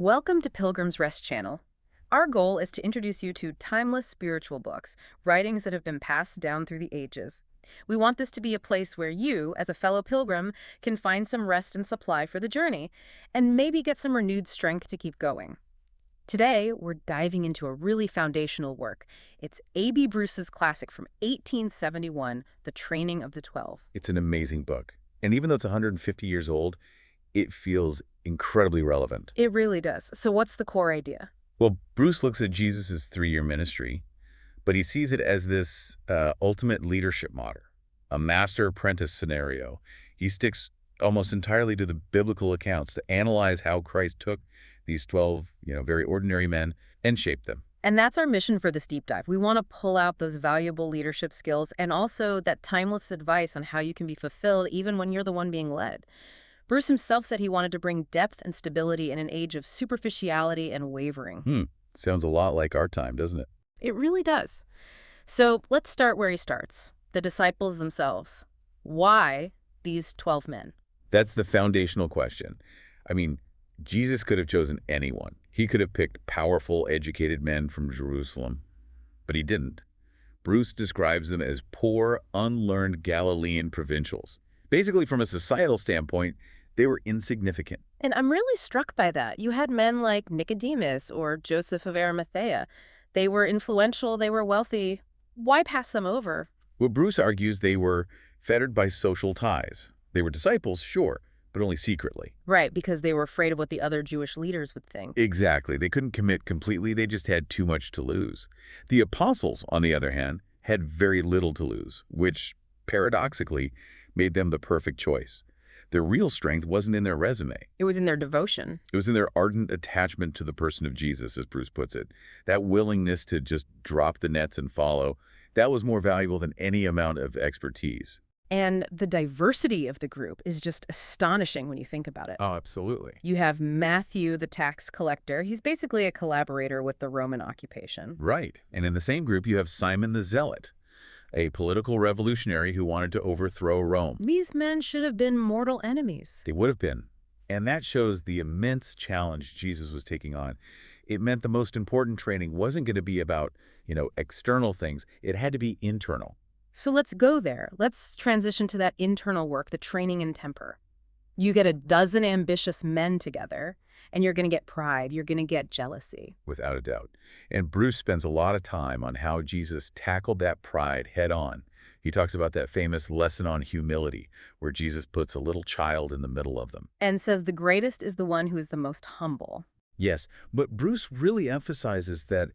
Welcome to Pilgrim's Rest Channel. Our goal is to introduce you to timeless spiritual books, writings that have been passed down through the ages. We want this to be a place where you, as a fellow pilgrim, can find some rest and supply for the journey, and maybe get some renewed strength to keep going. Today, we're diving into a really foundational work. It's A.B. Bruce's classic from 1871, The Training of the 12. It's an amazing book. And even though it's 150 years old, it feels incredibly relevant. It really does. So what's the core idea? Well, Bruce looks at Jesus' 3-year ministry, but he sees it as this ultimate leadership model, a master-apprentice scenario. He sticks almost entirely to the biblical accounts to analyze how Christ took these 12, very ordinary men and shaped them. And that's our mission for this deep dive. We want to pull out those valuable leadership skills and also that timeless advice on how you can be fulfilled even when you're the one being led. Bruce himself said he wanted to bring depth and stability in an age of superficiality and wavering. Sounds a lot like our time, doesn't it? It really does. So let's start where he starts. The disciples themselves. Why these 12 men? That's the foundational question. I mean, Jesus could have chosen anyone. He could have picked powerful, educated men from Jerusalem, but he didn't. Bruce describes them as poor, unlearned Galilean provincials. Basically, from a societal standpoint, they were insignificant. And I'm really struck by that. You had men like Nicodemus or Joseph of Arimathea. They were influential, they were wealthy. Why pass them over? Well, Bruce argues they were fettered by social ties. They were disciples, sure, but only secretly. Right, because they were afraid of what the other Jewish leaders would think. Exactly. They couldn't commit completely. They just had too much to lose. The apostles, on the other hand, had very little to lose, which, paradoxically, made them the perfect choice. Their real strength wasn't in their resume. It was in their devotion. It was in their ardent attachment to the person of Jesus, as Bruce puts it. That willingness to just drop the nets and follow, that was more valuable than any amount of expertise. And the diversity of the group is just astonishing when you think about it. Oh, absolutely. You have Matthew, the tax collector. He's basically a collaborator with the Roman occupation. Right. And in the same group, you have Simon the Zealot, a political revolutionary who wanted to overthrow Rome. These men should have been mortal enemies. They would have been. And that shows the immense challenge Jesus was taking on. It meant the most important training wasn't going to be about, external things. It had to be internal. So let's go there. Let's transition to that internal work, the training in temper. You get a dozen ambitious men together, and you're going to get pride. You're going to get jealousy. Without a doubt. And Bruce spends a lot of time on how Jesus tackled that pride head on. He talks about that famous lesson on humility, where Jesus puts a little child in the middle of them. And says the greatest is the one who is the most humble. Yes, but Bruce really emphasizes that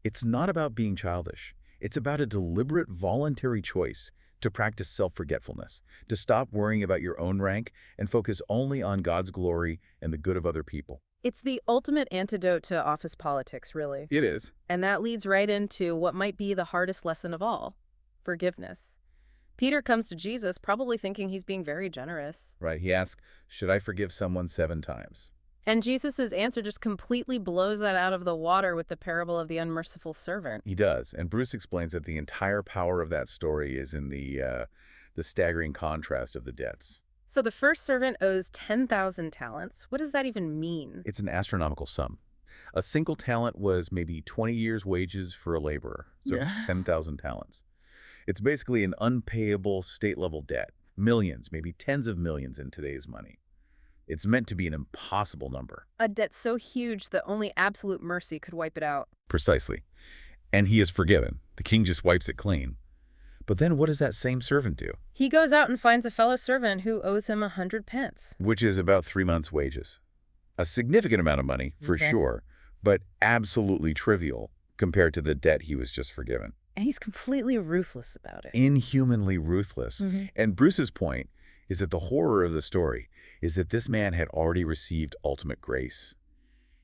it's not about being childish. It's about a deliberate, voluntary choice to practice self-forgetfulness, to stop worrying about your own rank and focus only on God's glory and the good of other people. It's the ultimate antidote to office politics, really. It is. And that leads right into what might be the hardest lesson of all, forgiveness. Peter comes to Jesus probably thinking he's being very generous. Right. He asks, should I forgive someone 7 times? And Jesus' answer just completely blows that out of the water with the parable of the unmerciful servant. He does. And Bruce explains that the entire power of that story is in the staggering contrast of the debts. So the first servant owes 10,000 talents. What does that even mean? It's an astronomical sum. A single talent was maybe 20 years' wages for a laborer, so 10,000 talents. It's basically an unpayable state-level debt, millions, maybe tens of millions in today's money. It's meant to be an impossible number. A debt so huge that only absolute mercy could wipe it out. Precisely. And he is forgiven. The king just wipes it clean. But then what does that same servant do? He goes out and finds a fellow servant who owes him 100 pence. Which is about 3 months' wages. A significant amount of money, for sure, but absolutely trivial compared to the debt he was just forgiven. And he's completely ruthless about it. Inhumanly ruthless. And Bruce's point is that the horror of the story is that this man had already received ultimate grace.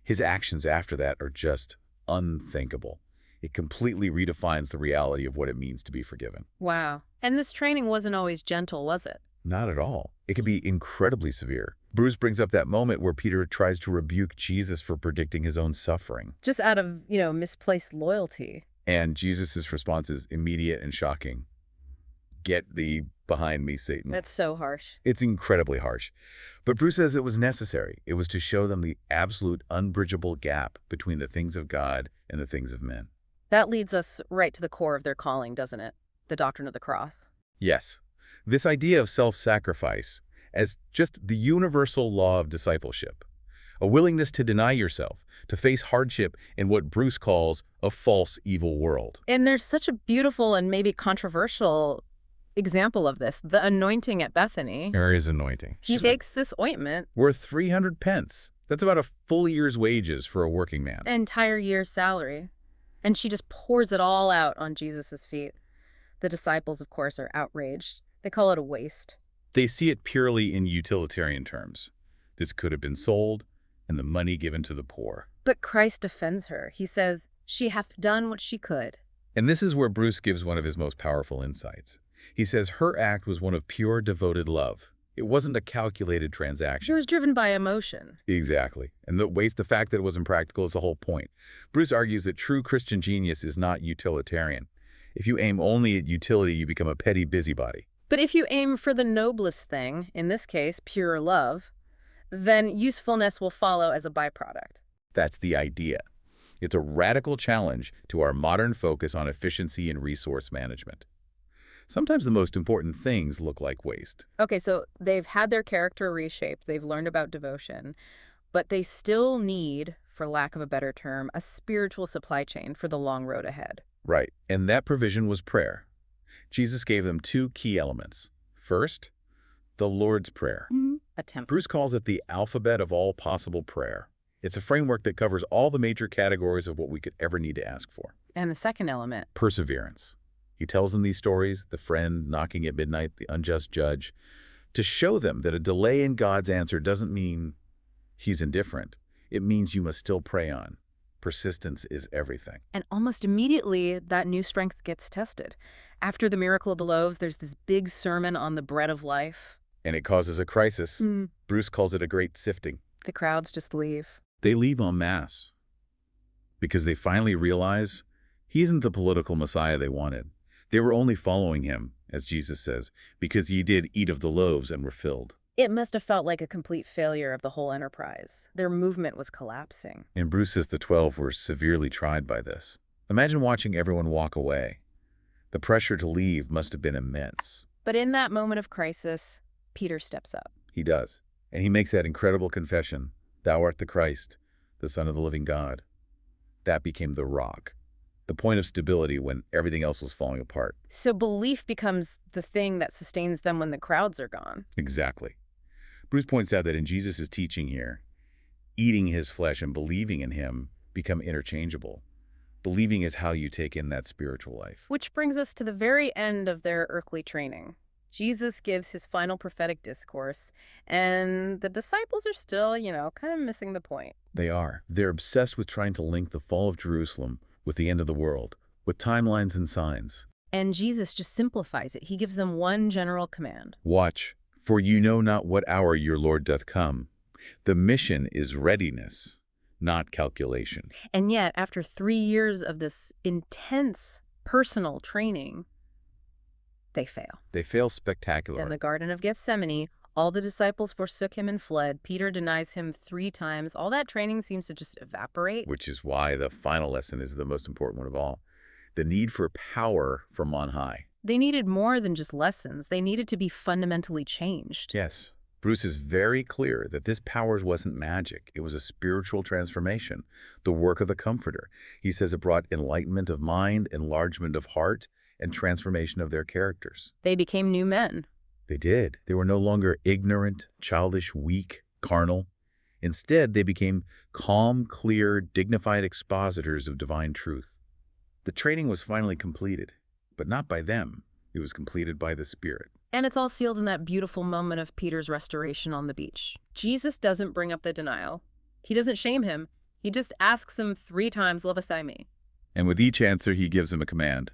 His actions after that are just unthinkable. It completely redefines the reality of what it means to be forgiven. Wow. And this training wasn't always gentle, was it? Not at all. It can be incredibly severe. Bruce brings up that moment where Peter tries to rebuke Jesus for predicting his own suffering. Just out of, misplaced loyalty. And Jesus' response is immediate and shocking. Get thee behind me, Satan. That's so harsh. It's incredibly harsh. But Bruce says it was necessary. It was to show them the absolute unbridgeable gap between the things of God and the things of men. That leads us right to the core of their calling, doesn't it? The doctrine of the cross. Yes, this idea of self-sacrifice as just the universal law of discipleship, a willingness to deny yourself, to face hardship in what Bruce calls a false evil world. And there's such a beautiful and maybe controversial example of this, the anointing at Bethany. There is anointing. He takes this ointment, worth 300 pence. That's about a full year's wages for a working man. an entire year's salary, and she just pours it all out on Jesus's feet. The disciples, of course, are outraged. They call it a waste. They see it purely in utilitarian terms. This could have been sold and the money given to the poor. But Christ defends her. He says, "She hath done what she could." And this is where Bruce gives one of his most powerful insights. He says her act was one of pure, devoted love. It wasn't a calculated She transaction. was driven by emotion. Exactly. And the fact that it was impractical is the whole point. Bruce argues that true Christian genius is not utilitarian. If you aim only at utility, you become a petty busybody. But if you aim for the noblest thing, in this case, pure love, then usefulness will follow as a byproduct. That's the idea. It's a radical challenge to our modern focus on efficiency and resource management. Sometimes the most important things look like waste. Okay, so they've had their character reshaped, they've learned about devotion, but they still need, for lack of a better term, a spiritual supply chain for the long road ahead. Right, and that provision was prayer. Jesus gave them two key elements. First, the Lord's Prayer. A template. Bruce calls it the alphabet of all possible prayer. It's a framework that covers all the major categories of what we could ever need to ask for. And the second element. Perseverance. He tells them these stories, the friend knocking at midnight, the unjust judge, to show them that a delay in God's answer doesn't mean he's indifferent. It means you must still pray on. Persistence is everything. And almost immediately, that new strength gets tested. After the miracle of the loaves, there's this big sermon on the bread of life. And it causes a crisis. Bruce calls it a great sifting. The crowds just leave. They leave en masse because they finally realize he isn't the political Messiah they wanted. They were only following him, as Jesus says, because ye did eat of the loaves and were filled. It must have felt like a complete failure of the whole enterprise. Their movement was collapsing. And Bruce says the 12 were severely tried by this. Imagine watching everyone walk away. The pressure to leave must have been immense. But in that moment of crisis, Peter steps up. He does. And he makes that incredible confession, "Thou art the Christ, the Son of the living God." That became the rock, the point of stability when everything else was falling apart. So belief becomes the thing that sustains them when the crowds are gone. Exactly. Bruce points out that in Jesus' teaching here, eating his flesh and believing in him become interchangeable. Believing is how you take in that spiritual life. Which brings us to the very end of their earthly training. Jesus gives his final prophetic discourse, and the disciples are still, kind of missing the point. They are. They're obsessed with trying to link the fall of Jerusalem with the end of the world, with timelines and signs. And Jesus just simplifies it. He gives them one general command. Watch, for you know not what hour your Lord doth come. The mission is readiness, not calculation. And yet, after 3 years of this intense personal training, they fail. They fail spectacularly. In the Garden of Gethsemane, all the disciples forsook him and fled. Peter denies him 3 times. All that training seems to just evaporate. Which is why the final lesson is the most important one of all. The need for power from on high. They needed more than just lessons. They needed to be fundamentally changed. Yes. Bruce is very clear that this power wasn't magic. It was a spiritual transformation, the work of the Comforter. He says it brought enlightenment of mind, enlargement of heart, and transformation of their characters. They became new men. They did. They were no longer ignorant, childish, weak, carnal. Instead, they became calm, clear, dignified expositors of divine truth. The training was finally completed, but not by them. It was completed by the Spirit. And it's all sealed in that beautiful moment of Peter's restoration on the beach. Jesus doesn't bring up the denial. He doesn't shame him. He just asks him 3 times, "Lovest me?" And with each answer, he gives him a command.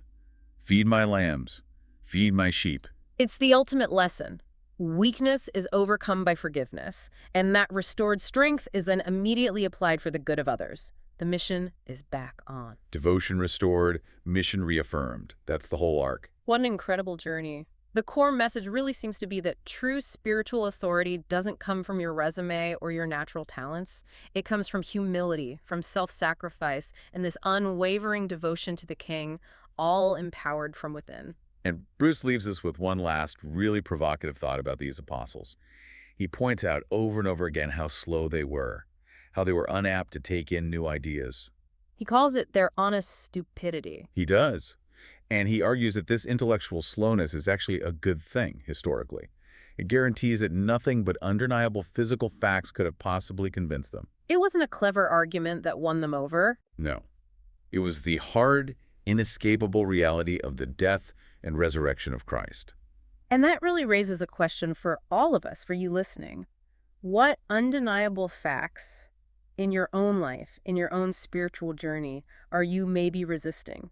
Feed my lambs. Feed my sheep. It's the ultimate lesson. Weakness is overcome by forgiveness, and that restored strength is then immediately applied for the good of others. The mission is back on. Devotion restored, mission reaffirmed. That's the whole arc. What an incredible journey. The core message really seems to be that true spiritual authority doesn't come from your resume or your natural talents. It comes from humility, from self-sacrifice, and this unwavering devotion to the King, all empowered from within. And Bruce leaves us with one last, really provocative thought about these apostles. He points out over and over again how slow they were, how they were unapt to take in new ideas. He calls it their honest stupidity. He does. And he argues that this intellectual slowness is actually a good thing, historically. It guarantees that nothing but undeniable physical facts could have possibly convinced them. It wasn't a clever argument that won them over. No. It was the hard, inescapable reality of the death and resurrection of Christ. And that really raises a question for all of us, for you listening. What undeniable facts in your own life, in your own spiritual journey, are you maybe resisting?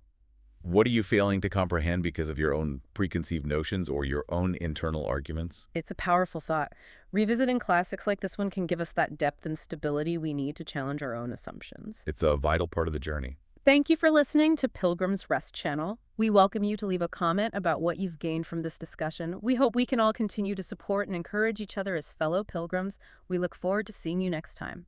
What are you failing to comprehend because of your own preconceived notions or your own internal arguments? It's a powerful thought. Revisiting classics like this one can give us that depth and stability we need to challenge our own assumptions. It's a vital part of the journey. Thank you for listening to Pilgrim's Rest Channel. We welcome you to leave a comment about what you've gained from this discussion. We hope we can all continue to support and encourage each other as fellow pilgrims. We look forward to seeing you next time.